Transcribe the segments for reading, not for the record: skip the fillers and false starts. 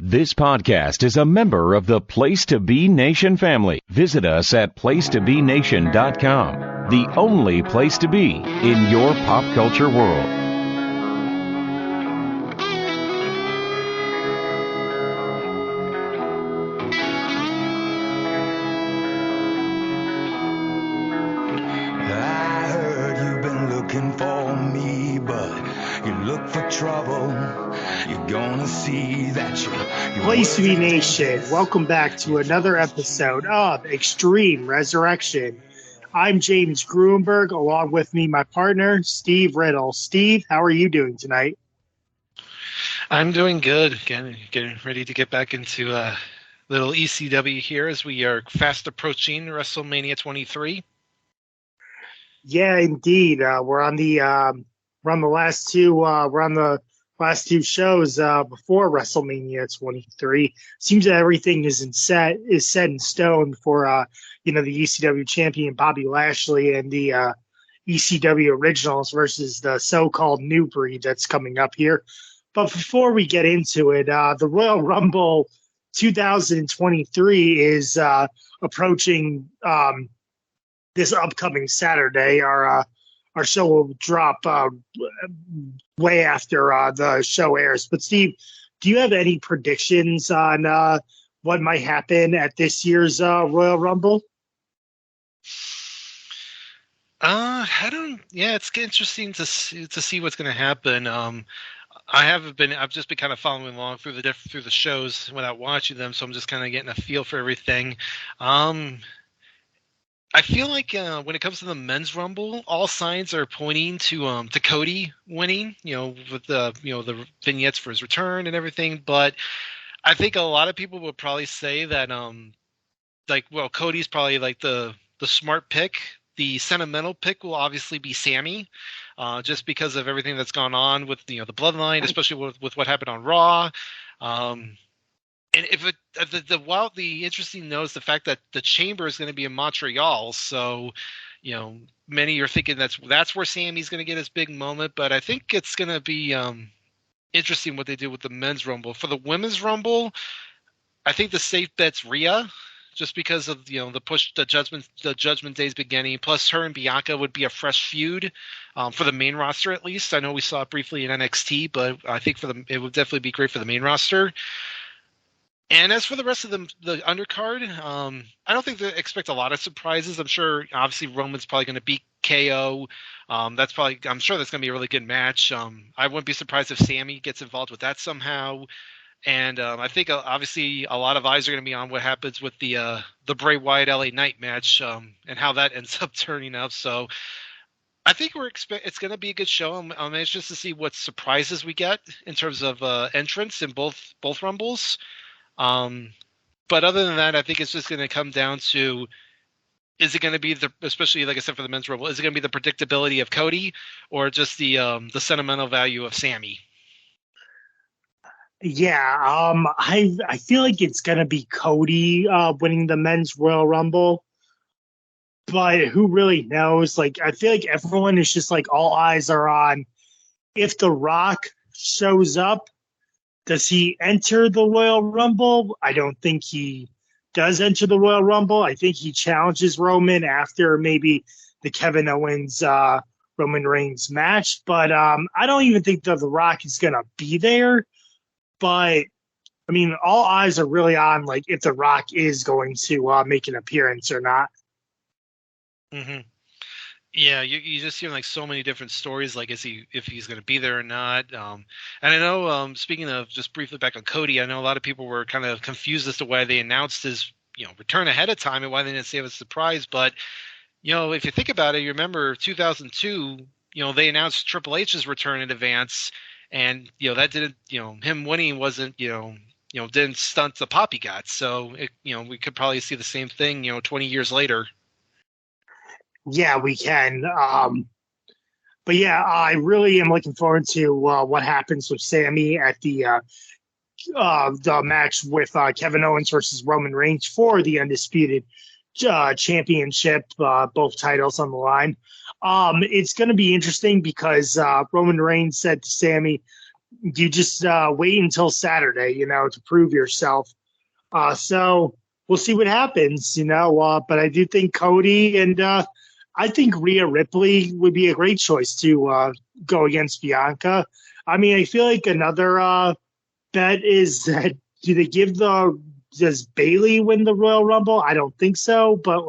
This podcast is a member of the Place to Be Nation family. Visit us at placetobenation.com, the only place to be in your pop culture world. I heard you've been looking for me, but you look for trouble. You're gonna see that you're Place to Be Nation, welcome back to another episode of Extreme Resurrection. I'm James Gruenberg, along with me, my partner, Steve Riddle. Steve, how are you doing tonight? I'm doing good. Getting ready to get back into a little ECW here as we are fast approaching WrestleMania 23. Yeah, indeed. We're on the last two shows before WrestleMania 23. Seems that everything is set in stone for the ECW champion Bobby Lashley and the ECW Originals versus the so-called new breed that's coming up here. But before we get into it, the Royal Rumble 2023 is approaching this upcoming Saturday. Our show will drop way after the show airs. But Steve, do you have any predictions on what might happen at this year's Royal Rumble? It's interesting to see what's going to happen. I've just been kind of following along through the shows without watching them, so I'm just kind of getting a feel for everything. I feel like when it comes to the men's rumble, all signs are pointing to Cody winning. With the vignettes for his return and everything. But I think a lot of people would probably say that Cody's probably like the smart pick. The sentimental pick will obviously be Sammy, just because of everything that's gone on with the bloodline, especially with what happened on Raw. And the interesting note is the fact that the Chamber is going to be in Montreal, so many are thinking that's where Sammy's going to get his big moment. But I think it's going to be interesting what they do with the men's Rumble. For the women's Rumble, I think the safe bet's Rhea, just because of the push, the Judgment Day's beginning. Plus, her and Bianca would be a fresh feud for the main roster at least. I know we saw it briefly in NXT, but I think it would definitely be great for the main roster. And as for the rest of the undercard, I don't think they expect a lot of surprises. I'm sure, obviously, Roman's probably going to beat KO. I'm sure that's going to be a really good match. I wouldn't be surprised if Sammy gets involved with that somehow. And I think, obviously, a lot of eyes are going to be on what happens with the Bray Wyatt LA Knight match and how that ends up turning up. So I think it's going to be a good show. I'm anxious to see what surprises we get in terms of entrance in both Rumbles. But other than that, I think it's just going to come down to, is it going to be especially like I said for the men's Rumble, is it going to be the predictability of Cody or just the sentimental value of Sammy? Yeah, I feel like it's going to be Cody winning the men's Royal Rumble, but who really knows? Like, I feel like everyone is just like all eyes are on if The Rock shows up. Does he enter the Royal Rumble? I don't think he does enter the Royal Rumble. I think he challenges Roman after maybe the Kevin Owens Roman Reigns match. But I don't even think that The Rock is going to be there. But, I mean, all eyes are really on like if The Rock is going to make an appearance or not. Mm-hmm. Yeah, you just hear like so many different stories, like if he's going to be there or not. And I know, speaking of just briefly back on Cody, I know a lot of people were kind of confused as to why they announced his return ahead of time and why they didn't say it was a surprise. But if you think about it, you remember 2002, they announced Triple H's return in advance, and that didn't, him winning wasn't, didn't stunt the pop he got. So we could probably see the same thing, 20 years later. Yeah, we can. But yeah, I really am looking forward to what happens with Sammy at the match with Kevin Owens versus Roman Reigns for the undisputed championship, both titles on the line. It's going to be interesting because Roman Reigns said to Sammy, you just wait until Saturday, to prove yourself. So we'll see what happens, but I do think Cody and I think Rhea Ripley would be a great choice to go against Bianca. I mean, I feel like another bet is that does Bailey win the Royal Rumble? I don't think so, but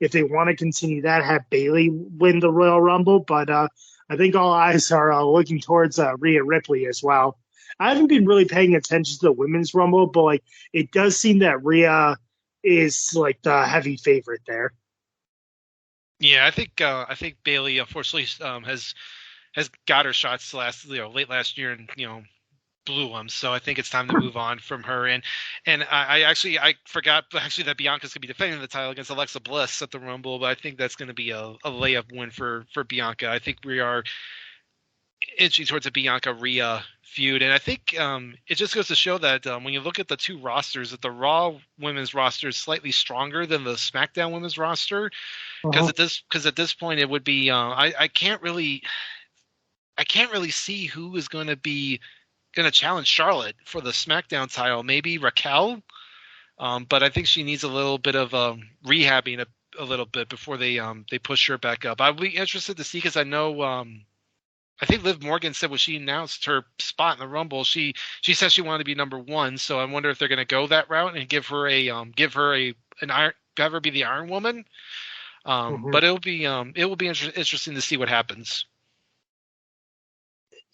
if they want to continue that, have Bailey win the Royal Rumble. But I think all eyes are looking towards Rhea Ripley as well. I haven't been really paying attention to the Women's Rumble, but it does seem that Rhea is the heavy favorite there. Yeah, I think Bailey unfortunately has got her shots late last year and blew them. So I think it's time to move on from her. And I forgot that Bianca's gonna be defending the title against Alexa Bliss at the Rumble, but I think that's gonna be a layup win for Bianca. I think we are inching towards a Bianca Rhea feud, and I think it just goes to show that when you look at the two rosters, that the Raw women's roster is slightly stronger than the SmackDown women's roster. Because at this point it would be I can't really see who is going to challenge Charlotte for the SmackDown title. Maybe Raquel, but I think she needs a little bit of rehabbing a little bit before they push her back up. I'd be interested to see, because I know I think Liv Morgan said when she announced her spot in the Rumble, she said she wanted to be number one. So I wonder if they're going to go that route and have her be the Iron Woman. But it will be interesting to see what happens.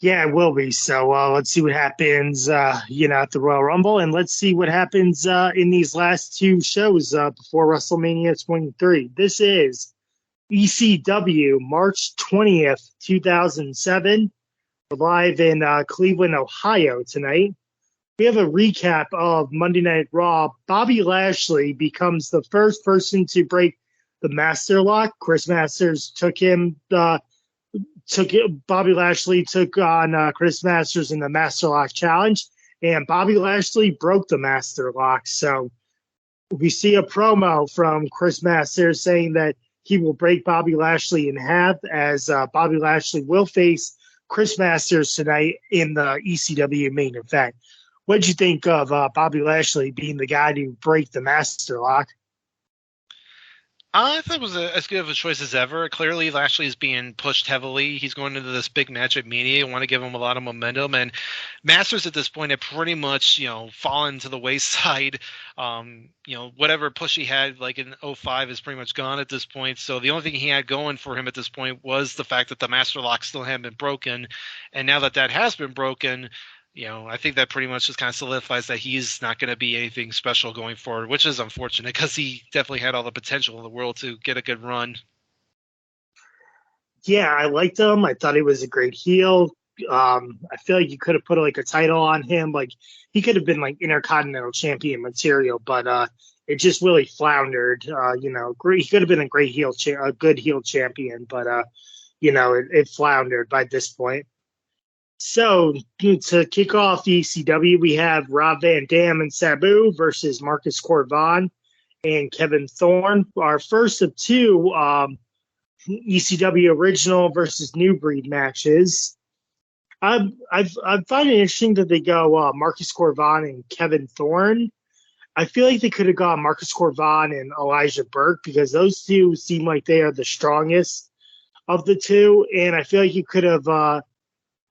Yeah, it will be. So let's see what happens, at the Royal Rumble, and let's see what happens in these last two shows before WrestleMania 23. This is ECW, March 20th, 2007. We're live in Cleveland, Ohio tonight. We have a recap of Monday Night Raw. Bobby Lashley becomes the first person to break the Master Lock. Chris Masters Bobby Lashley took on Chris Masters in the Master Lock Challenge, and Bobby Lashley broke the Master Lock. So we see a promo from Chris Masters saying that he will break Bobby Lashley in half, as Bobby Lashley will face Chris Masters tonight in the ECW main event. What did you think of Bobby Lashley being the guy to break the Master Lock? I thought it was as good of a choice as ever. Clearly, Lashley is being pushed heavily. He's going into this big match at Mania. I want to give him a lot of momentum. And Masters at this point had pretty much, fallen to the wayside. Whatever push he had in 05 is pretty much gone at this point. So the only thing he had going for him at this point was the fact that the Master Lock still hadn't been broken. And now that has been broken, I think that pretty much just kind of solidifies that he's not going to be anything special going forward, which is unfortunate because he definitely had all the potential in the world to get a good run. Yeah, I liked him. I thought he was a great heel. I feel like you could have put a title on him. He could have been Intercontinental Champion material, but it just really floundered. He could have been a great heel, a good heel champion, but it floundered by this point. So, to kick off the ECW, we have Rob Van Dam and Sabu versus Marcus Corvan and Kevin Thorne. Our first of two ECW Original versus New Breed matches. I find it interesting that they go Marcus Corvan and Kevin Thorne. I feel like they could have gone Marcus Corvan and Elijah Burke, because those two seem like they are the strongest of the two, and I feel like you could have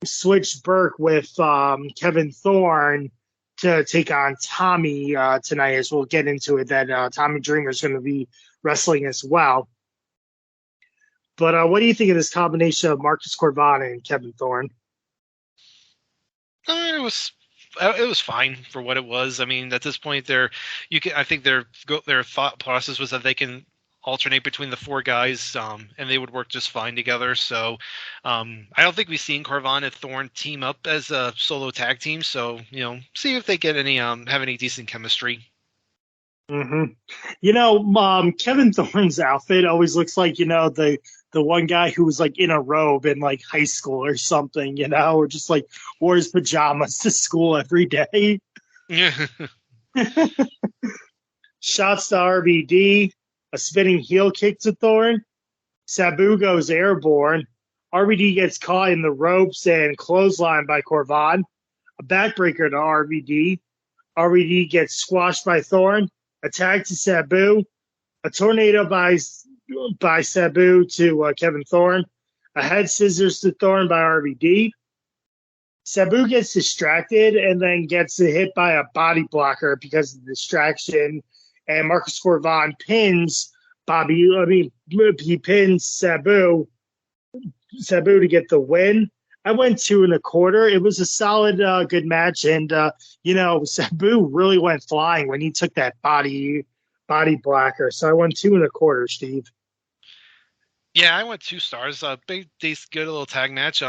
switched Burke with Kevin Thorne to take on Tommy tonight, as we'll get into it, that Tommy Dreamer is going to be wrestling as well. But what do you think of this combination of Marcus Corvan and Kevin Thorne? It was fine for what it was. I mean, at this point, I think their thought process was that they can alternate between the four guys, and they would work just fine together. So I don't think we've seen Corvan and Thorne team up as a solo tag team. So, see if they get have any decent chemistry. Mm-hmm. Kevin Thorne's outfit always looks like, the one guy who was in a robe in high school or something, or just wore his pajamas to school every day. Yeah. Shots to RVD. A spinning heel kick to Thorne. Sabu goes airborne. RVD gets caught in the ropes and clotheslined by Corvan. A backbreaker to RVD. RVD gets squashed by Thorne. Attack to Sabu. A tornado by Sabu to Kevin Thorne. A head scissors to Thorne by RVD. Sabu gets distracted and then gets hit by a body blocker because of the distraction. And Marcus Corvan pins he pins Sabu to get the win. I went 2 1/4. It was a solid, good match. And, Sabu really went flying when he took that body blocker. So I went 2 1/4, Steve. Yeah, I went 2 stars. Big, decent, good little tag match.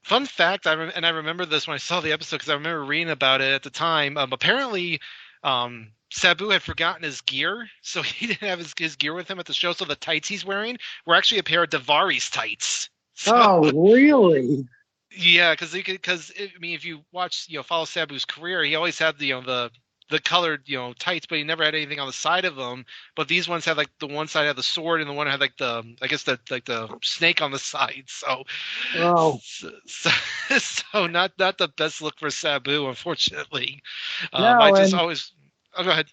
Fun fact, I remember this when I saw the episode because I remember reading about it at the time. Apparently, Sabu had forgotten his gear, so he didn't have his gear with him at the show. So the tights he's wearing were actually a pair of Daivari's tights. So, oh, really? Yeah, because if you watch, follow Sabu's career, he always had the colored, tights, but he never had anything on the side of them. But these ones had the one side had the sword and the one had the snake on the side. So, oh, so not the best look for Sabu, unfortunately. No, Oh, go ahead.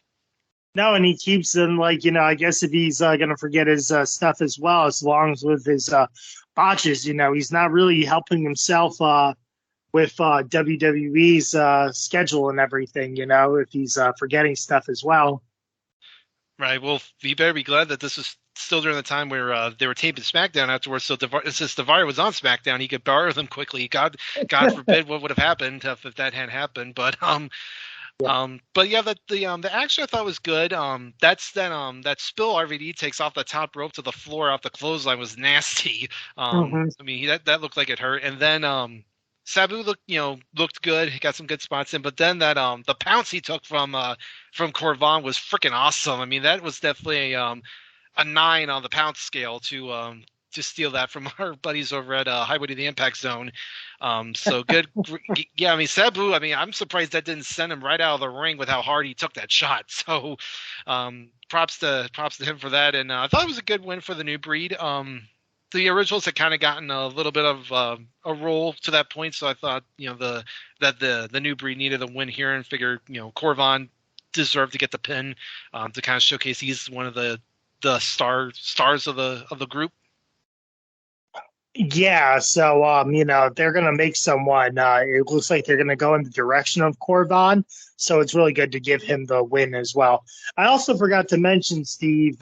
No, and he keeps them I guess if he's going to forget his stuff as well, as long as with his botches, he's not really helping himself with WWE's schedule and everything, if he's forgetting stuff as well. Right. Well, you better be glad that this was still during the time where they were taping SmackDown afterwards. So since Daivari was on SmackDown, he could borrow them quickly. God forbid what would have happened if that had happened. But but yeah, the action I thought was good. That spill RVD takes off the top rope to the floor off the clothesline was nasty. I mean that looked like it hurt. And then Sabu looked good. He got some good spots in, but then that the pounce he took from Corvan was freaking awesome. I mean that was definitely a 9 on the pounce scale to steal that from our buddies over at Highway to the Impact Zone. So good. Yeah, I mean Sabu. I mean I'm surprised that didn't send him right out of the ring with how hard he took that shot. So props to him for that. And I thought it was a good win for the New Breed. The Originals had kind of gotten a little bit of a roll to that point, so I thought the New Breed needed a win here, and figured Corvan deserved to get the pin to kind of showcase he's one of the stars of the group. Yeah, so they're gonna make someone. It looks like they're gonna go in the direction of Corvan, so it's really good to give him the win as well. I also forgot to mention, Steve,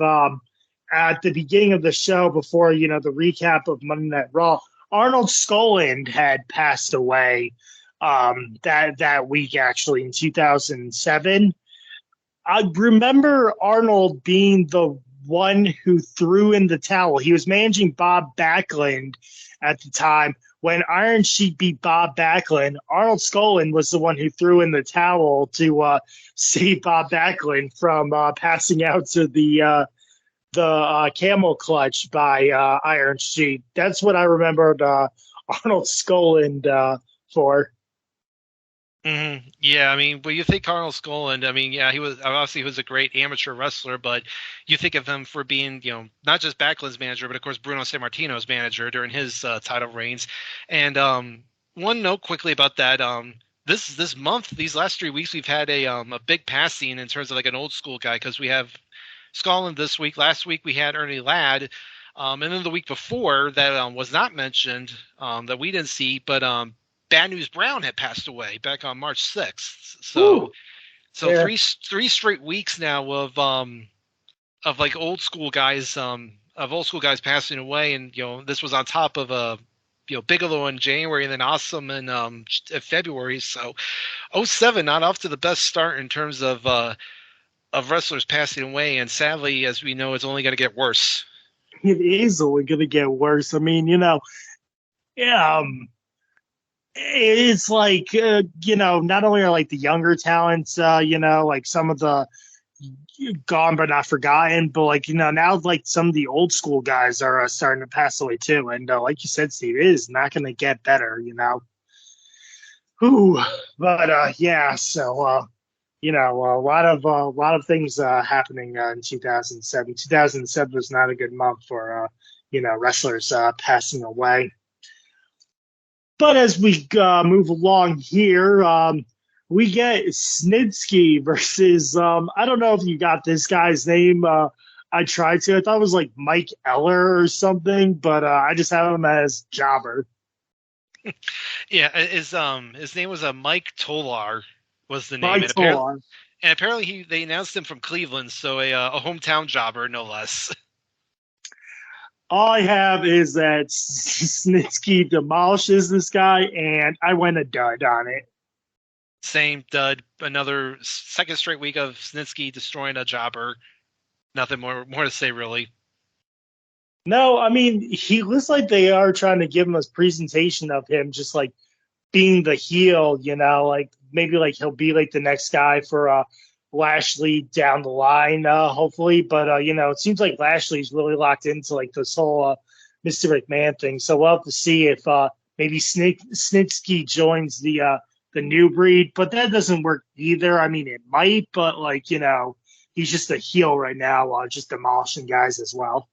at the beginning of the show, before the recap of Monday Night Raw, Arnold Skaaland had passed away that week, actually, in 2007. I remember Arnold being the one who threw in the towel. He was managing Bob Backlund at the time. When Iron Sheik beat Bob Backlund, Arnold Skaaland was the one who threw in the towel to save Bob Backlund from passing out to the camel clutch by Iron Sheik. That's what I remembered Arnold Skaaland for. Mm-hmm. Yeah, I mean, when you think Arnold Skaaland, I mean, yeah, he was a great amateur wrestler, but you think of him for being, not just Backlund's manager, but of course Bruno Sammartino's manager during his title reigns. And one note quickly about that, this month, these last 3 weeks, we've had a big passing in terms of like an old school guy, because we have Skaaland this week. Last week we had Ernie Ladd, and then the week before that was not mentioned, that we didn't see, but Bad News Brown had passed away back on March 6th. So Yeah. three straight weeks now of like old school guys passing away, and this was on top of Bigelow in January and then Awesome in February. So 07 not off to the best start in terms of wrestlers passing away, and sadly, as we know, it's only going to get worse. It is only going to get worse. I mean, it's like, not only are like the younger talents, like some of the gone but not forgotten, but like, now like some of the old school guys are starting to pass away too. And like you said, Steve, it is not going to get better, But yeah, so a lot of things happening in 2007. 2007 was not a good month for wrestlers passing away. But as we move along here, we get Snitsky versus, I don't know if you got this guy's name. I tried to. I thought it was like Mike Eller or something, but I just have him as Jobber. Yeah, his name was Mike Tolar was the name, Mike and Tolar. apparently they announced him from Cleveland, so a hometown jobber no less. All I have is that Snitsky demolishes this guy, and I went a dud on it. Same dud. Another second straight week of Snitsky destroying a jobber. Nothing more to say really. No, I mean, he looks like they are trying to give him a presentation of him just like being the heel, like maybe like he'll be like the next guy for Lashley down the line, hopefully. But it seems like Lashley's really locked into like this whole Mr. McMahon thing. So we'll have to see if maybe Snitsky joins the new breed, but that doesn't work either. I mean, it might, but like he's just a heel right now, just demolishing guys as well.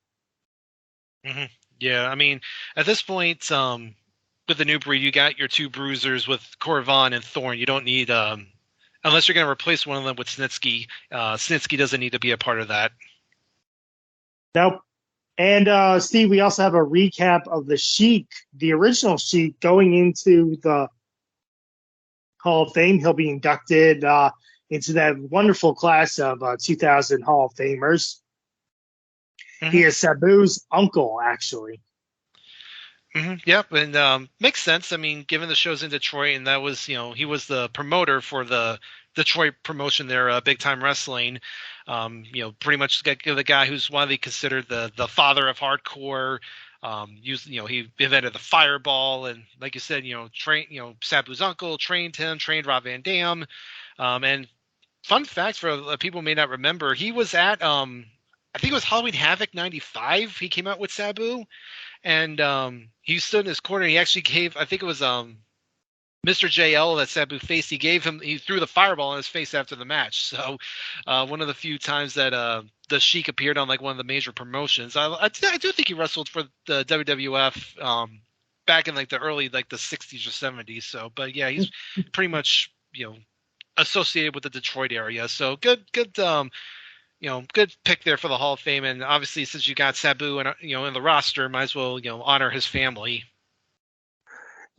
Mm-hmm. Yeah, I mean, at this point, with the new breed, you got your two bruisers with Corvan and Thorne. You don't need, unless you're going to replace one of them with Snitsky. Snitsky doesn't need to be a part of that. Nope. And Steve, we also have a recap of the Sheik, the original Sheik, going into the Hall of Fame. He'll be inducted into that wonderful class of 2000 Hall of Famers. Mm-hmm. He is Sabu's uncle, actually. Mm-hmm. Yep, and makes sense. I mean, given the show's in Detroit, and that was, he was the promoter for the Detroit promotion there, Big Time Wrestling. Pretty much the guy who's widely considered the father of hardcore. He invented the fireball, and like you said, Sabu's uncle trained Rob Van Dam. And fun fact for people who may not remember, he was at I think it was Halloween Havoc 95. He came out with Sabu, and he stood in his corner. He actually gave, I think it was Mr. JL that Sabu faced. He threw the fireball in his face after the match. So one of the few times that the Sheik appeared on like one of the major promotions. I do think he wrestled for the WWF back in like the early like the 60s or 70s. So, but yeah, he's pretty much associated with the Detroit area. So good. Good pick there for the Hall of Fame, and obviously since you got Sabu and in the roster, might as well honor his family.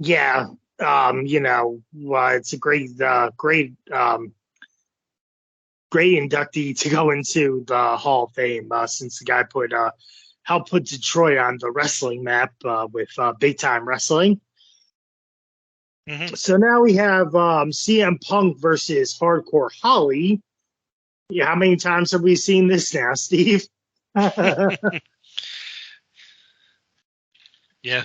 Yeah, it's a great inductee to go into the Hall of Fame since the guy helped put Detroit on the wrestling map with Big Time Wrestling. Mm-hmm. So now we have CM Punk versus Hardcore Holly. Yeah, how many times have we seen this now, Steve? Yeah,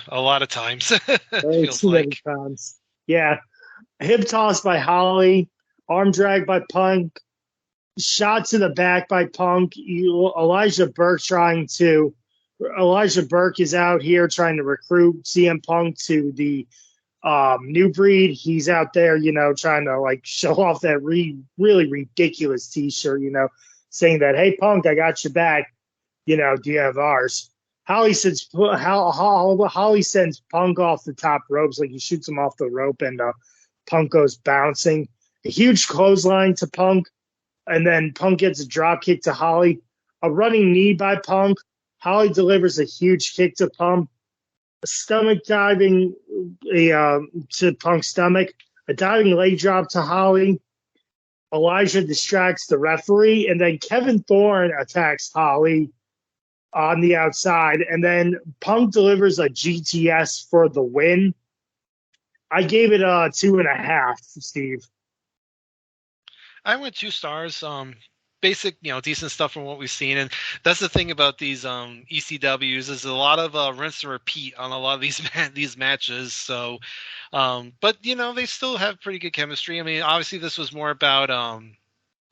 a lot of times. Feels like. Many times. Yeah. Hip toss by Holly, arm drag by Punk, shot to the back by Punk. Elijah Burke is out here trying to recruit CM Punk to the new breed. He's out there, trying to like show off that really ridiculous t-shirt, saying that, hey Punk, I got your back, do you have ours? Holly sends Punk off the top ropes, like he shoots him off the rope, and Punk goes bouncing. A huge clothesline to Punk, and then Punk gets a drop kick to Holly. A running knee by Punk. Holly delivers a huge kick to Punk. A stomach diving to Punk's stomach, a diving leg drop to Holly. Elijah distracts the referee, and then Kevin Thorne attacks Holly on the outside, and then Punk delivers a GTS for the win. I gave it a 2.5, Steve. I went 2 stars. Basic, decent stuff from what we've seen, and that's the thing about these ECWs is a lot of rinse and repeat on a lot of these matches. So, but they still have pretty good chemistry. I mean, obviously this was more about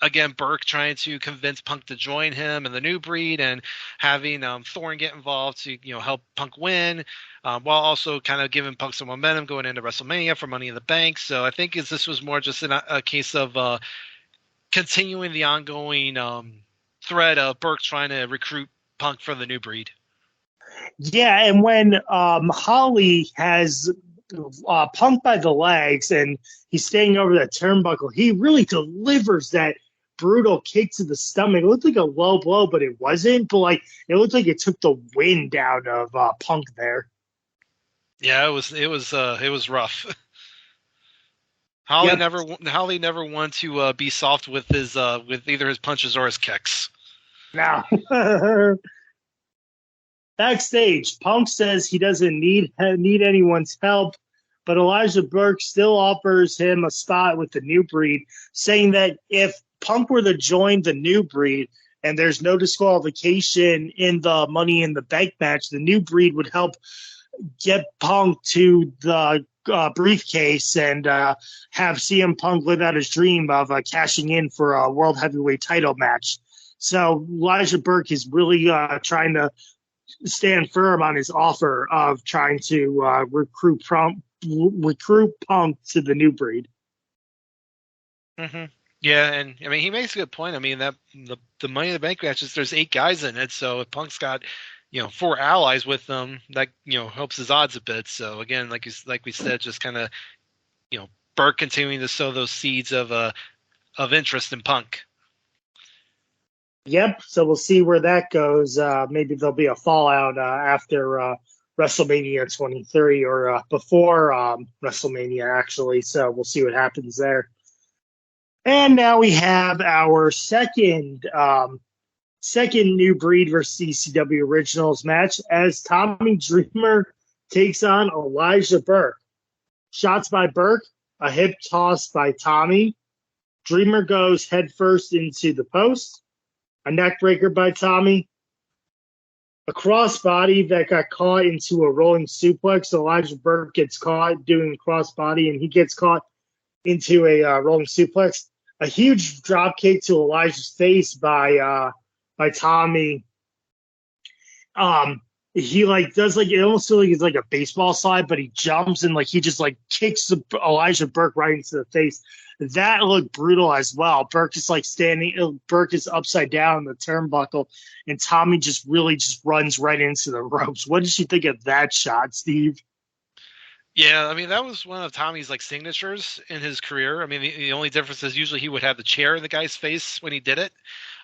again Burke trying to convince Punk to join him and the new breed, and having Thorne get involved to help Punk win, while also kind of giving Punk some momentum going into WrestleMania for Money in the Bank. So I think this was more just a case of continuing the ongoing thread of Burke trying to recruit Punk for the new breed. Yeah, and when Holly has Punk by the legs, and he's staying over that turnbuckle. He really delivers that brutal kick to the stomach. It looked like a low blow, but it wasn't. But like it looked like it took the wind out of Punk there. Yeah, it was rough. Holly never wanted to be soft with his with either his punches or his kicks. Now, backstage, Punk says he doesn't need anyone's help, but Elijah Burke still offers him a spot with the New Breed, saying that if Punk were to join the New Breed and there's no disqualification in the Money in the Bank match, the New Breed would help get Punk to the briefcase and have CM Punk live out his dream of cashing in for a World Heavyweight title match. So Elijah Burke is really trying to stand firm on his offer of trying to recruit Punk to the New Breed. Mm-hmm. Yeah, and I mean he makes a good point. I mean that the Money in the Bank matches, there's 8 guys in it, so if Punk's got 4 allies with them, that helps his odds a bit. So again, like we said, just kind of Burke continuing to sow those seeds of interest in Punk. Yep. So we'll see where that goes. Maybe there'll be a fallout after WrestleMania 23 or before WrestleMania, actually. So we'll see what happens there. And now we have our second New Breed versus ECW Originals match as Tommy Dreamer takes on Elijah Burke. Shots by Burke, a hip toss by Tommy. Dreamer goes headfirst into the post. A neckbreaker by Tommy. A crossbody that got caught into a rolling suplex. Elijah Burke gets caught doing a crossbody, and he gets caught into a rolling suplex. A huge drop kick to Elijah's face by Tommy. He does it almost feels like it's like a baseball slide, but he jumps and he just kicks Elijah Burke right into the face. That looked brutal as well. Burke is standing. Burke is upside down in the turnbuckle, and Tommy just runs right into the ropes. What did you think of that shot, Steve? Yeah, I mean that was one of Tommy's signatures in his career. I mean the only difference is usually he would have the chair in the guy's face when he did it.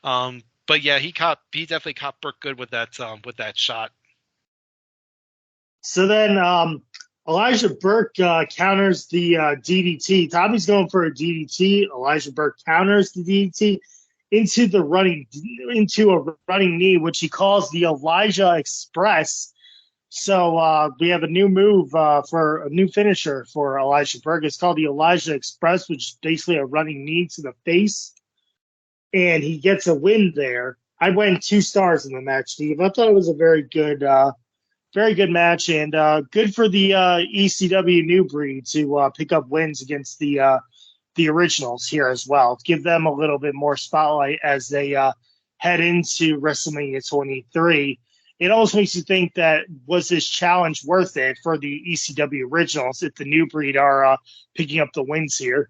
But yeah, he definitely caught Burke good with that shot. So then Elijah Burke counters the DDT. Tommy's going for a DDT. Elijah Burke counters the DDT into a running knee, which he calls the Elijah Express. So we have a new move for a new finisher for Elijah Burke. It's called the Elijah Express, which is basically a running knee to the face. And he gets a win there. I went 2 stars in the match, Steve. I thought it was a very good match, and good for the ECW New Breed to pick up wins against the Originals here as well. Give them a little bit more spotlight as they head into WrestleMania 23. It almost makes you think that was this challenge worth it for the ECW Originals if the New Breed are picking up the wins here.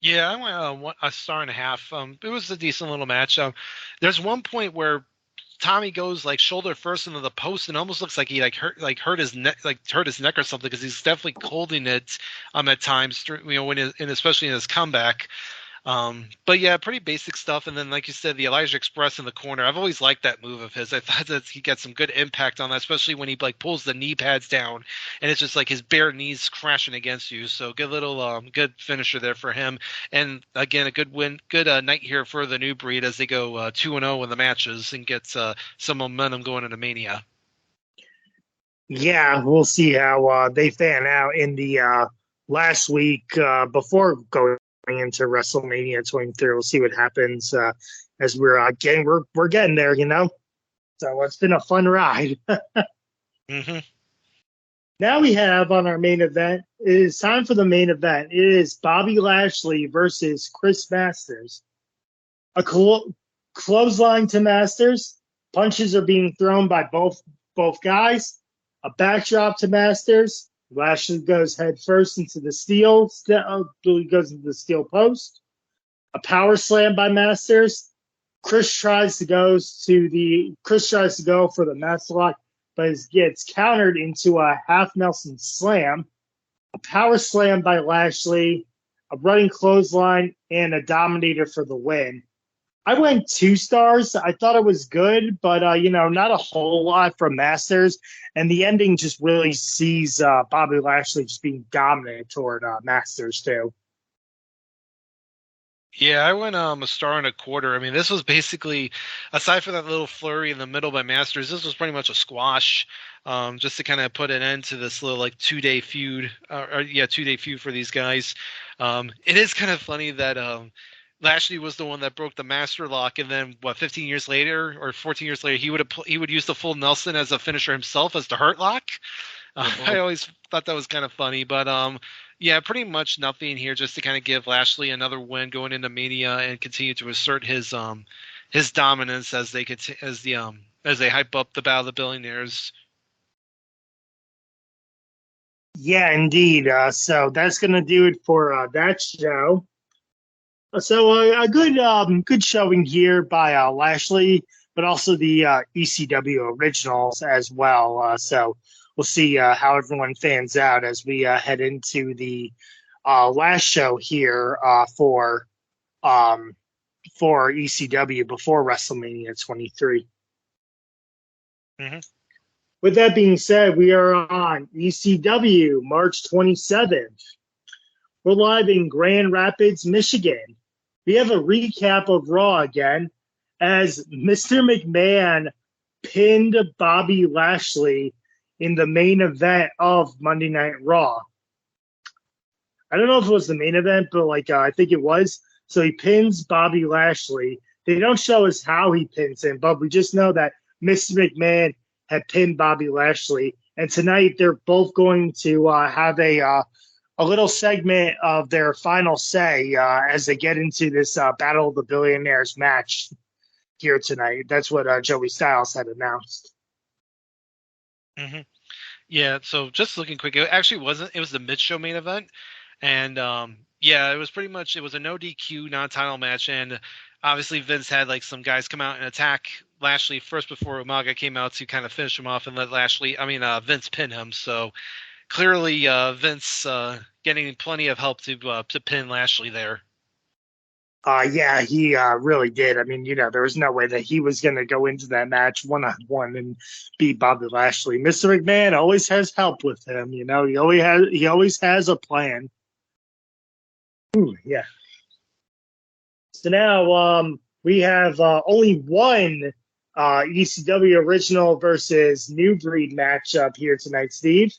Yeah, I went 1.5 stars. It was a decent little match. There's one point where Tommy goes shoulder first into the post, and almost looks like he hurt his neck, hurt his neck or something, because he's definitely holding it at times, and especially in his comeback. But yeah, pretty basic stuff. And then, like you said, the Elijah Express in the corner. I've always liked that move of his. I thought that he got some good impact on that, especially when he pulls the knee pads down, and it's just his bare knees crashing against you. So good little good finisher there for him. And again, a good win, good night here for the New Breed as they go 2-0 in the matches and get some momentum going into Mania. Yeah, we'll see how they fan out in the last week before going into WrestleMania 23. We'll see what happens as we're getting there, So it's been a fun ride. Mm-hmm. Now we have on our main event. It is time for the main event. It is Bobby Lashley versus Chris Masters. A clothesline to Masters. Punches are being thrown by both guys. A backdrop to Masters. Lashley goes head first into the steel post. A power slam by Masters. Chris tries to go for the master lock, but it gets countered into a half Nelson slam, a power slam by Lashley, a running clothesline, and a dominator for the win. I went 2 stars. I thought it was good, but not a whole lot from Masters. And the ending just really sees Bobby Lashley just being dominant toward Masters too. Yeah, I went a star and a quarter. I mean, this was basically, aside from that little flurry in the middle by Masters, this was pretty much a squash, just to kind of put an end to this little like 2-day feud. 2-day feud for these guys. It is kind of funny that Lashley was the one that broke the master lock, and then 15 years later or 14 years later, he would use the full Nelson as a finisher himself as the hurt lock. I always thought that was kind of funny, but yeah, pretty much nothing here, just to kind of give Lashley another win going into Mania and continue to assert his dominance as they hype up the Battle of the Billionaires. Yeah, indeed. So that's gonna do it for that show. So a good showing here by Lashley, but also the ECW Originals as well. So we'll see how everyone fans out as we head into the last show here for ECW before WrestleMania 23. Mm-hmm. With that being said, we are on ECW March 27th. We're live in Grand Rapids, Michigan. We have a recap of Raw again, as Mr. McMahon pinned Bobby Lashley in the main event of Monday Night Raw. I don't know if it was the main event, but I think it was. So he pins Bobby Lashley. They don't show us how he pins him, but we just know that Mr. McMahon had pinned Bobby Lashley. And tonight they're both going to have a little segment of their final say as they get into this Battle of the Billionaires match here tonight. That's what Joey Styles had announced. Mm-hmm. Yeah, so just looking quick, it actually wasn't. It was the mid-show main event, and it was pretty much, it was a no DQ non-title match, and obviously Vince had some guys come out and attack Lashley first before Umaga came out to kind of finish him off and let Vince pin him. So clearly Vince getting plenty of help to pin Lashley there. Yeah, he really did. I mean, there was no way that he was going to go into that match one-on-one and beat Bobby Lashley. Mr. McMahon always has help with him. He always has a plan. Ooh, yeah. So now we have only one ECW Original versus New Breed matchup here tonight, Steve.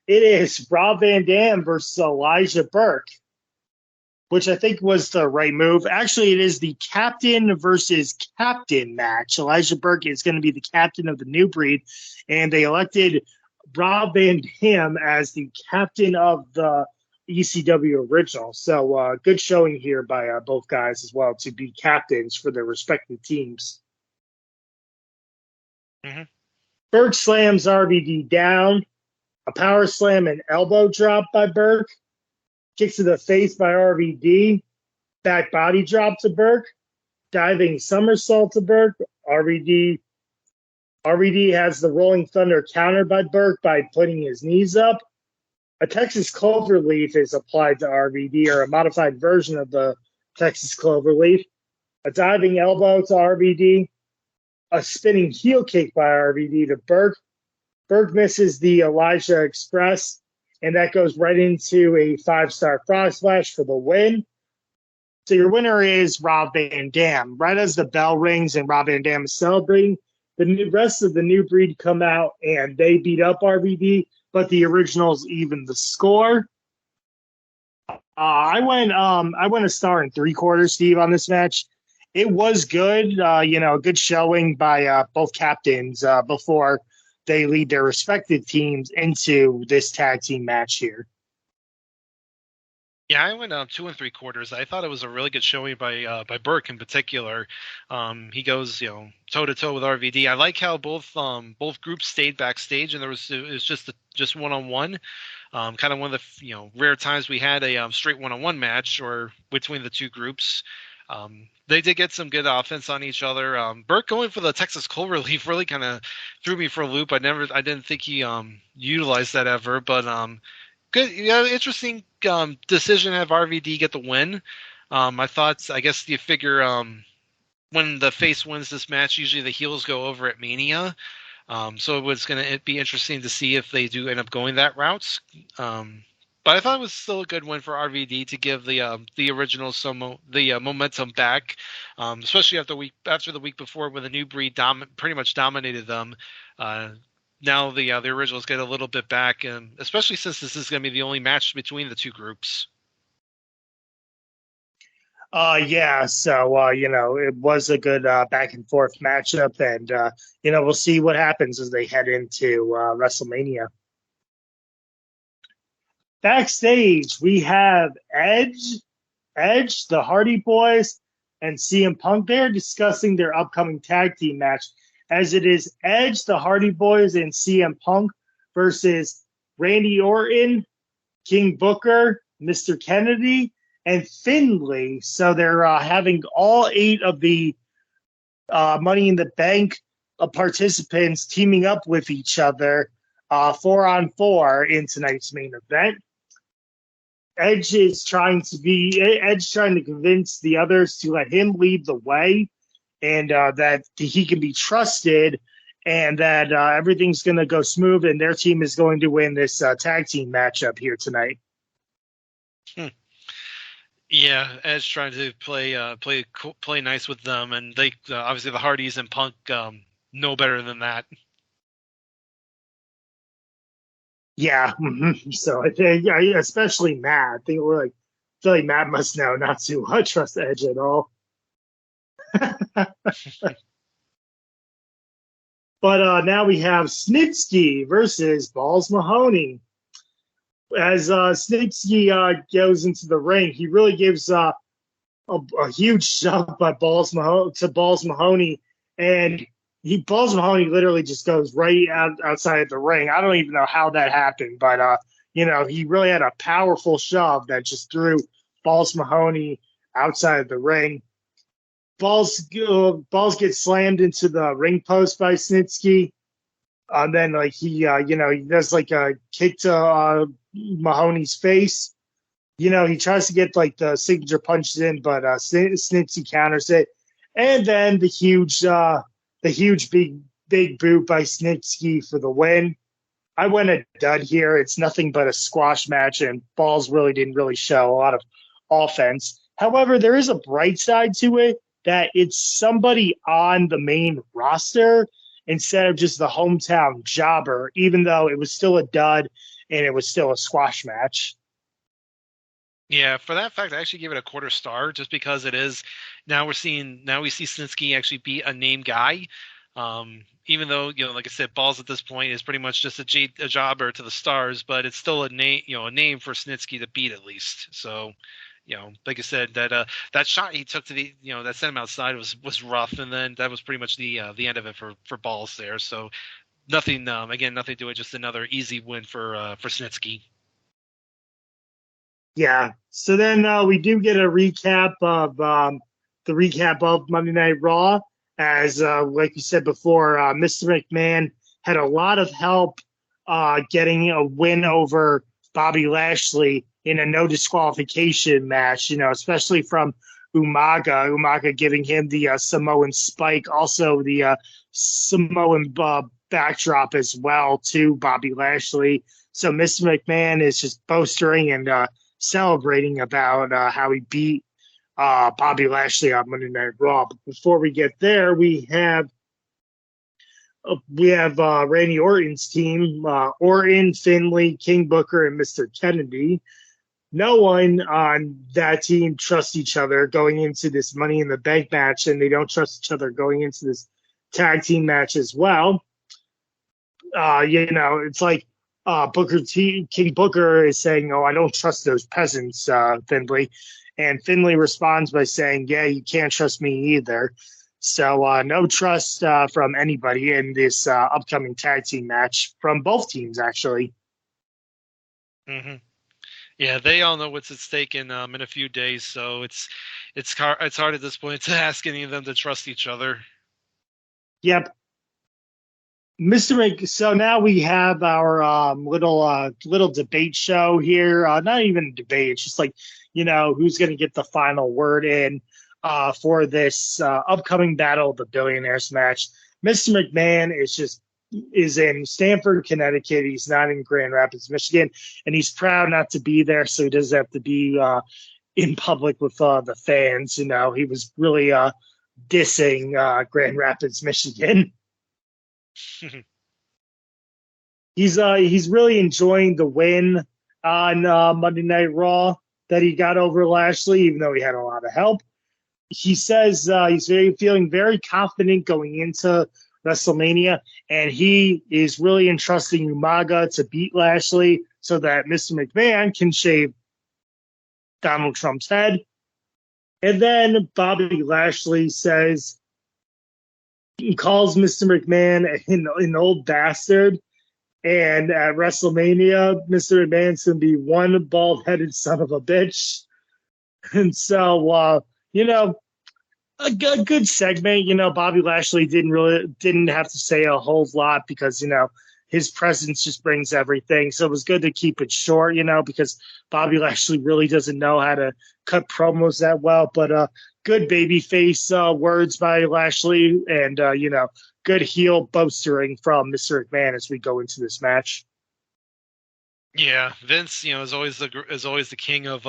It is Rob Van Dam versus Elijah Burke, which I think was the right move. Actually, it is the captain versus captain match. Elijah Burke is going to be the captain of the New Breed, and they elected Rob Van Dam as the captain of the ECW Original. So good showing here by both guys as well to be captains for their respective teams. Mm-hmm. Burke slams RVD down. A power slam and elbow drop by Burke. Kicks to the face by RVD. Back body drop to Burke. Diving somersault to Burke. RVD has the Rolling Thunder counter by Burke by putting his knees up. A Texas Cloverleaf is applied to RVD, or a modified version of the Texas Cloverleaf. A diving elbow to RVD. A spinning heel kick by RVD to Burke. Burke misses the Elijah Express, and that goes right into a 5-star frog splash for the win. So your winner is Rob Van Dam. Right as the bell rings and Rob Van Dam is celebrating, the rest of the New Breed come out and they beat up RVD, but the Originals even the score. I went a star and 3/4, Steve, on this match. It was good, a good showing by both captains before they lead their respective teams into this tag team match here. Yeah, I went 2 3/4. I thought it was a really good showing by Burke in particular. He goes, toe to toe with RVD. I like how both groups stayed backstage, and it was just one-on-one. Kind of one of the rare times we had a straight one-on-one match or between the two groups. They did get some good offense on each other. Burt going for the Texas Cold Relief really kind of threw me for a loop. I didn't think he utilized that ever, but good, yeah, interesting decision to have RVD get the win. I guess you figure when the face wins this match, usually the heels go over at Mania. So it was going to be interesting to see if they do end up going that route. But I thought it was still a good win for RVD to give the originals some momentum back, especially after the week before when the New Breed pretty much dominated them. Now the originals get a little bit back, and especially since this is going to be the only match between the two groups. Yeah, so it was a good back and forth matchup, and we'll see what happens as they head into WrestleMania. Backstage, we have Edge, the Hardy Boys, and CM Punk. They're discussing their upcoming tag team match, as it is Edge, the Hardy Boys, and CM Punk versus Randy Orton, King Booker, Mr. Kennedy, and Finlay. So they're having all 8 of the Money in the Bank participants teaming up with each other 4-on-4 in tonight's main event. Edge trying to convince the others to let him lead the way, and that he can be trusted, and that everything's going to go smooth, and their team is going to win this tag team matchup here tonight. Yeah, Edge trying to play nice with them, and they obviously the Hardys and Punk know better than that. Yeah, so I think, especially Matt. I feel like Matt must know not to trust Edge at all. But now we have Snitsky versus Balls Mahoney. As Snitsky goes into the ring, he really gives a huge shove by Balls Mahoney, and Balls Mahoney literally just goes right outside the ring. I don't even know how that happened, but he really had a powerful shove that just threw Balls Mahoney outside the ring. Balls get slammed into the ring post by Snitsky. And then he does a kick to Mahoney's face. He tries to get the signature punches in, but Snitsky counters it. And then the huge big boot by Snitsky for the win. I went a dud here. It's nothing but a squash match, and Balls really didn't show a lot of offense. However, there is a bright side to it, that it's somebody on the main roster instead of just the hometown jobber, even though it was still a dud and it was still a squash match. Yeah, for that fact, I actually give it a 1/4 star just because it is. Now we see Snitsky actually be a name guy. Even though, like I said, Balls at this point is pretty much just a jobber to the stars, but it's still a name for Snitsky to beat at least. So, like I said, that shot he took to the, that sent him outside was rough, and then that was pretty much the end of it for Balls there. So nothing to it, just another easy win for Snitsky. Yeah. So then we do get a recap of Monday Night Raw. As like you said before, Mr. McMahon had a lot of help getting a win over Bobby Lashley in a no disqualification match, especially from Umaga. Umaga giving him the Samoan spike, also the Samoan backdrop as well to Bobby Lashley. So Mr. McMahon is just boasting and celebrating about how he beat Bobby Lashley on Monday Night Raw. But before we get there, we have Randy Orton's team, Orton, Finlay, King Booker, and Mr. Kennedy. No one on that team trusts each other going into this Money in the Bank match, and they don't trust each other going into this tag team match as well. It's like King Booker is saying, "Oh, I don't trust those peasants, Finlay." And Finlay responds by saying, "Yeah, you can't trust me either." So no trust from anybody in this upcoming tag team match from both teams, actually. Mm-hmm. Yeah, they all know what's at stake in a few days, so it's hard at this point to ask any of them to trust each other. Yep. So now we have our little debate show here. Not even a debate. It's just like, who's going to get the final word in for this upcoming Battle of the Billionaires match. Mr. McMahon is in Stamford, Connecticut. He's not in Grand Rapids, Michigan, and he's proud not to be there, so he doesn't have to be in public with the fans. He was really dissing Grand Rapids, Michigan. He's really enjoying the win on Monday Night Raw that he got over Lashley, even though he had a lot of help. He says he's feeling very confident going into WrestleMania, and he is really entrusting Umaga to beat Lashley so that Mr. McMahon can shave Donald Trump's head. And then Bobby Lashley calls Mr. McMahon an old bastard. And at WrestleMania, Mr. McMahon's going to be one bald-headed son of a bitch. And so, a good segment. Bobby Lashley didn't have to say a whole lot because, his presence just brings everything. So it was good to keep it short, because Bobby Lashley really doesn't know how to cut promos that well. But good babyface words by Lashley and, good heel bolstering from Mr. McMahon as we go into this match. Yeah, Vince, is always the king of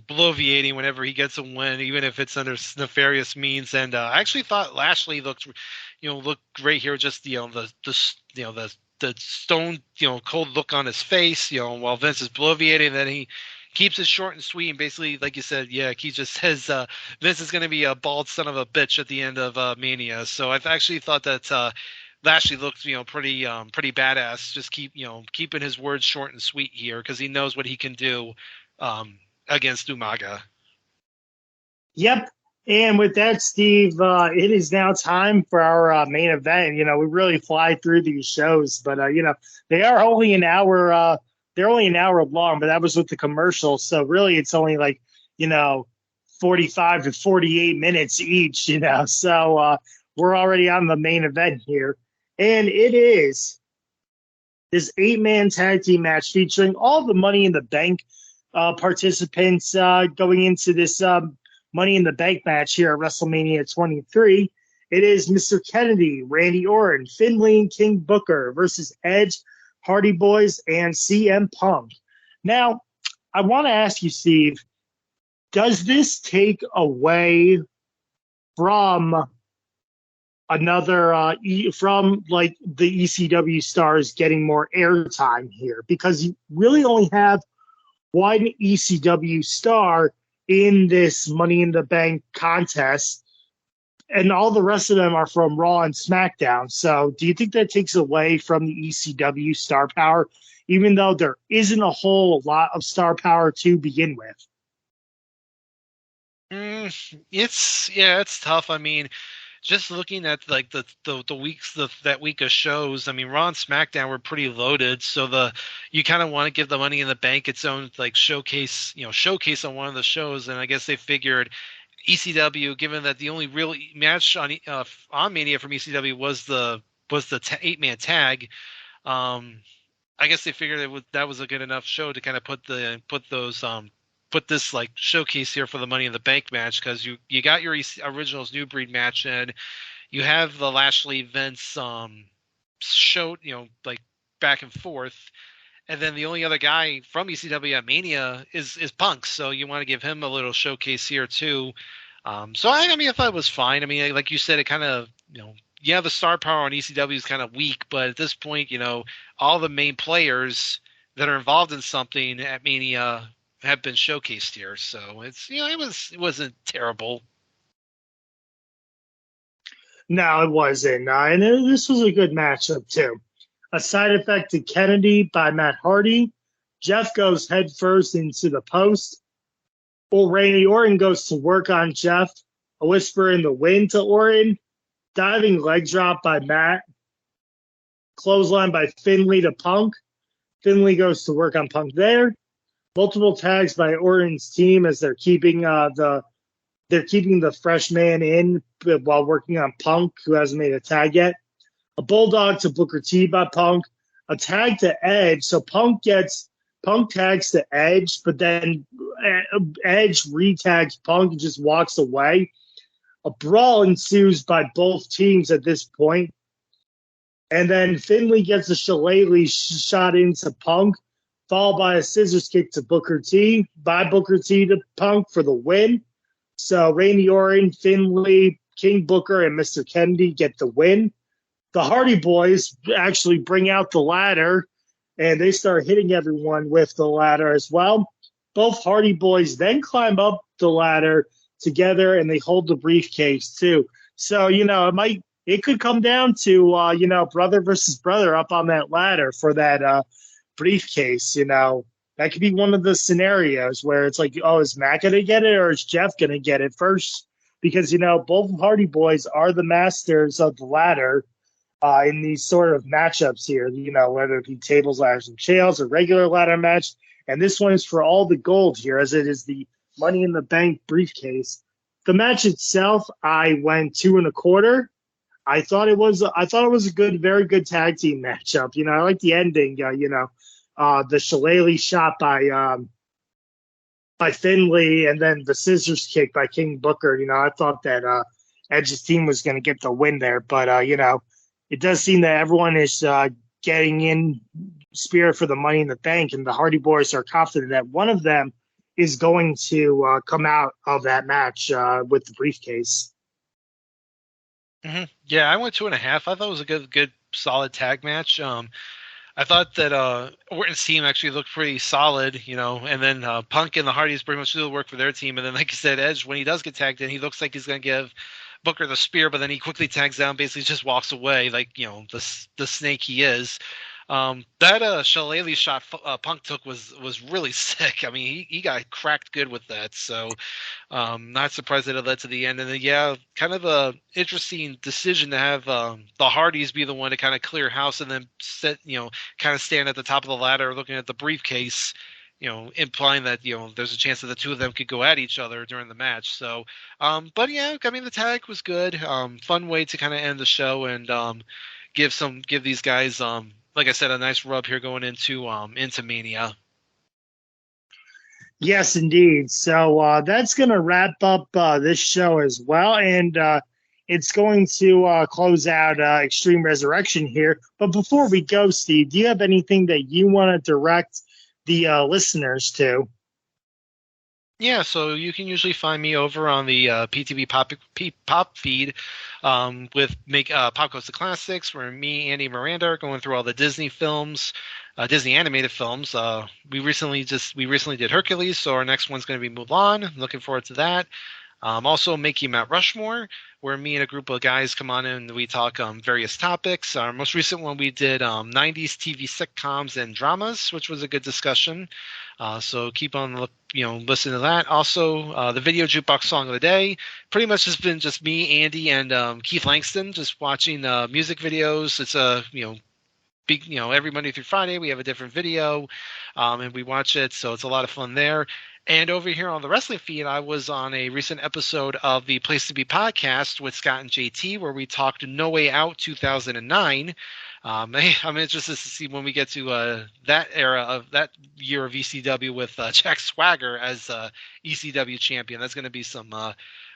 bloviating whenever he gets a win, even if it's under nefarious means. And I actually thought Lashley looked great here. Just the stone cold look on his face, while Vince is bloviating. Then he keeps it short and sweet, and basically, like you said, he just says Vince is going to be a bald son of a bitch at the end of Mania. So I've actually thought that Lashley looked pretty badass. Just keeping his words short and sweet here because he knows what he can do against Umaga. Yep. And with that, Steve, it is now time for our main event. We really fly through these shows, but they are only an hour. They're only an hour long, but that was with the commercial. So really, it's only 45 to 48 minutes each. So we're already on the main event here, and it is this 8-man tag team match featuring all the Money in the Bank participants going into this Money in the Bank match here at WrestleMania 23. It is Mr. Kennedy, Randy Orton, Finlay, and King Booker versus Edge, Hardy Boys, and CM Punk. Now, I want to ask you, Steve, does this take away from from the ECW stars getting more airtime here? Because you really only have one ECW star in this Money in the Bank contest, and all the rest of them are from Raw and SmackDown. So do you think that takes away from the ECW star power, even though there isn't a whole lot of star power to begin with? It's tough. I mean, just looking at the weeks that week of shows, I mean, Raw and SmackDown were pretty loaded, so you kind of want to give the Money in the Bank its own showcase on one of the shows, and I guess they figured ECW, given that the only real match on Mania from ECW was the 8-man tag, I guess they figured that was a good enough show to kind of put this showcase here for the Money in the Bank match, because you got your Originals New Breed match, and you have the Lashley Vince show back and forth, and then the only other guy from ECW at Mania is Punk, so you want to give him a little showcase here too. So I thought it was fine. I mean, like you said, it kind of the star power on ECW is kind of weak, but at this point, all the main players that are involved in something at Mania have been showcased here, so it's it wasn't terrible. No, it wasn't, and this was a good matchup too. A side effect to Kennedy by Matt Hardy. Jeff goes head first into the post. Randy Orton goes to work on Jeff. A whisper in the wind to Orton. Diving leg drop by Matt. Clothesline by Finlay to Punk. Finlay goes to work on Punk there. multiple tags by Orton's team as they're keeping the fresh man in while working on Punk, who hasn't made a tag yet. A bulldog to Booker T by Punk. A tag to Edge. So Punk tags to Edge, but then Edge retags Punk and just walks away. A brawl ensues by both teams at this point. And then Finlay gets a shillelagh shot into Punk, followed by a scissors kick to Booker T, by Booker T to Punk for the win. So Randy Orton, Finlay, King Booker, and Mr. Kennedy get the win. The Hardy Boys actually bring out the ladder, and they start hitting everyone with the ladder as well. Both Hardy Boys then climb up the ladder together, and they hold the briefcase too. So, it could come down to, brother versus brother up on that ladder for that briefcase. That could be one of the scenarios where it's like, oh, is Matt going to get it or is Jeff going to get it first? Because, both Hardy Boys are the masters of the ladder in these sort of matchups here, whether it be tables, ladders, and chairs or regular ladder match. And this one is for all the gold here, as it is the Money in the Bank briefcase. The match itself, I went 2 1/4. I thought it was a good, very good tag team matchup. I like the ending. The shillelagh shot by Finlay, and then the scissors kick by King Booker. I thought that Edge's team was going to get the win there, but it does seem that everyone is getting in spirit for the Money in the Bank, and the Hardy Boys are confident that one of them is going to come out of that match with the briefcase. Mm-hmm. Yeah, I went 2.5. I thought it was a good, solid tag match. I thought that Orton's team actually looked pretty solid, and then Punk and the Hardys pretty much do the work for their team. And then, like you said, Edge, when he does get tagged in, he looks like he's going to give Booker the spear, but then he quickly tags down, basically just walks away like, the snake he is. That shillelagh shot Punk took was really sick. I mean, he got cracked good with that. So not surprised that it led to the end. And then, yeah, kind of a interesting decision to have the Hardys be the one to kind of clear house and then kind of stand at the top of the ladder looking at the briefcase, implying that, there's a chance that the two of them could go at each other during the match. So, but yeah, I mean, the tag was good. Fun way to kind of end the show and give these guys, like I said, a nice rub here going into Mania. Yes, indeed. So that's going to wrap up this show as well, and it's going to close out Extreme Resurrection here. But before we go, Steve, do you have anything that you want to direct the listeners to? Yeah, so you can usually find me over on the PTV Pop feed with Pop Goes to Classics, where me, Andy, Miranda are going through all the Disney films, Disney animated films. We recently did Hercules, so our next one's going to be Mulan. Looking forward to that. Also making Mount Rushmore, where me and a group of guys come on in and we talk various topics. Our most recent one we did 90s TV sitcoms and dramas, which was a good discussion. So keep on listen to that. Also, the video jukebox song of the day pretty much has been just me, Andy, and Keith Langston just watching music videos. It's a big, every Monday through Friday we have a different video, and we watch it. So it's a lot of fun there. And over here on the wrestling feed, I was on a recent episode of the Place to Be podcast with Scott and JT, where we talked No Way Out 2009. I'm interested to see when we get to that era of that year of ECW with Jack Swagger as ECW champion. That's going to be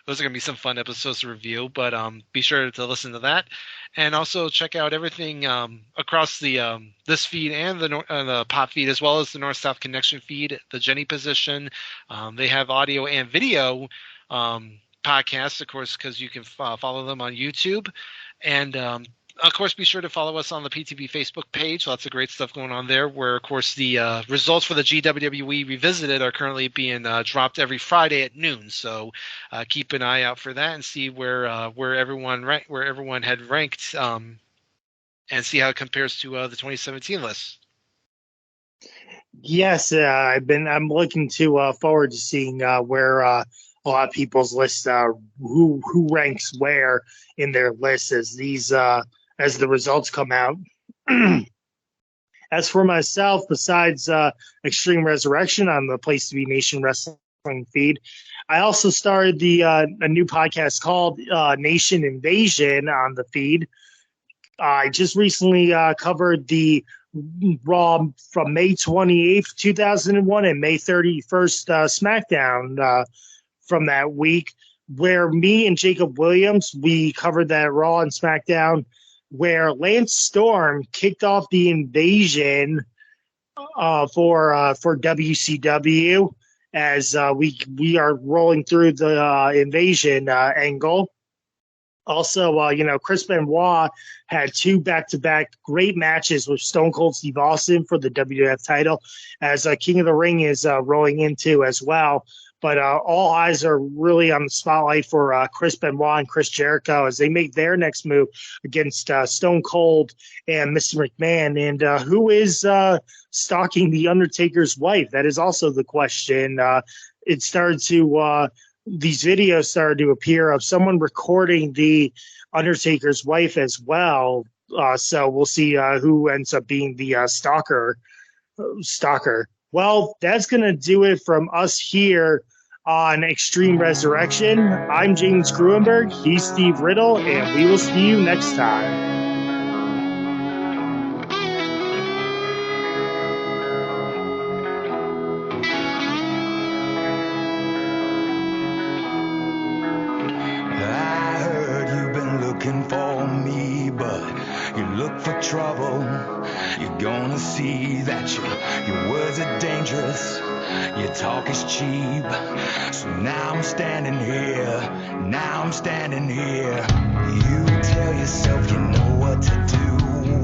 those are going to be some fun episodes to review, but be sure to listen to that. And also check out everything across the this feed and the Pop feed, as well as the North-South Connection feed, the Jenny Position. They have audio and video podcasts, of course, because you can follow them on YouTube. And of course, be sure to follow us on the PTV Facebook page. Lots of great stuff going on there, where, of course, the results for the GWWE Revisited are currently being dropped every Friday at noon. So keep an eye out for that and see where everyone had ranked, and see how it compares to the 2017 list. Yes, I'm looking forward to seeing where a lot of people's lists who ranks where in their lists as the results come out. And As for myself, besides Extreme Resurrection on the Place to Be Nation Wrestling feed, I also started a new podcast called Nation Invasion on the feed. I just recently covered the Raw from May 28th, 2001 and May 31st SmackDown from that week, where me and Jacob Williams, we covered that Raw and SmackDown where Lance Storm kicked off the invasion for WCW as we are rolling through the invasion angle. Also, Chris Benoit had 2 back-to-back great matches with Stone Cold Steve Austin for the WWF title, as King of the Ring is rolling into as well. But all eyes are really on the spotlight for Chris Benoit and Chris Jericho as they make their next move against Stone Cold and Mr. McMahon. And who is stalking The Undertaker's wife? That is also the question. It started to these videos started to appear of someone recording The Undertaker's wife as well. So we'll see who ends up being the stalker. Well, that's going to do it from us here on Extreme Resurrection. I'm James Gruenberg. He's Steve Riddle, and we will see you next time. Looking for me, but you look for trouble. You're gonna see that your words are dangerous, your talk is cheap. So now I'm standing here. You tell yourself you know what to do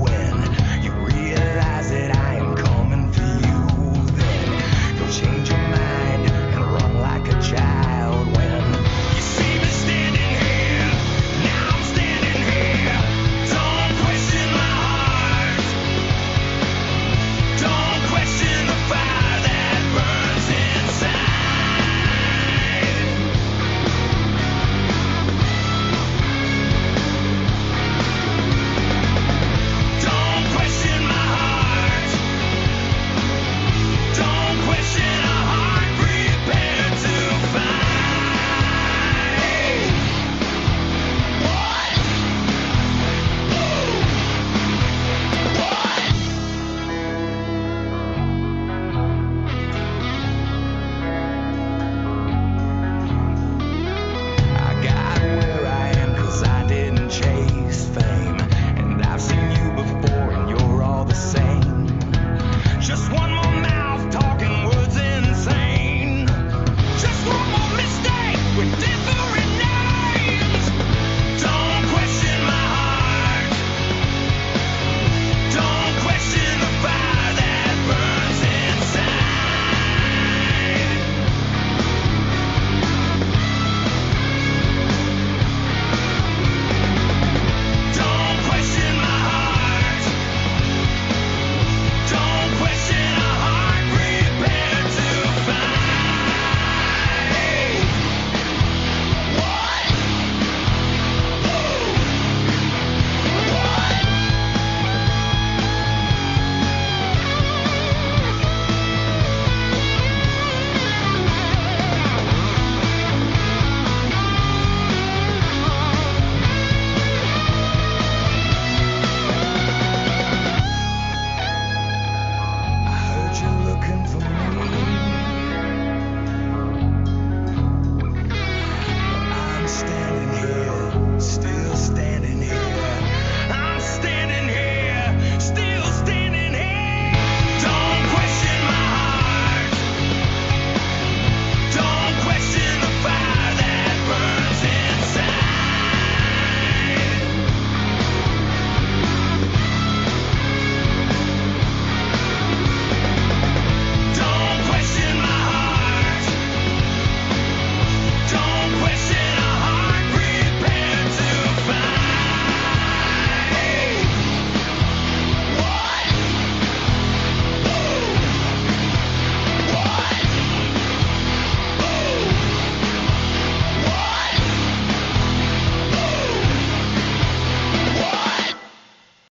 when you realize that I am coming for you. Then you'll change your mind and run like a child when you see me standing here. Still standing here. I'm standing here.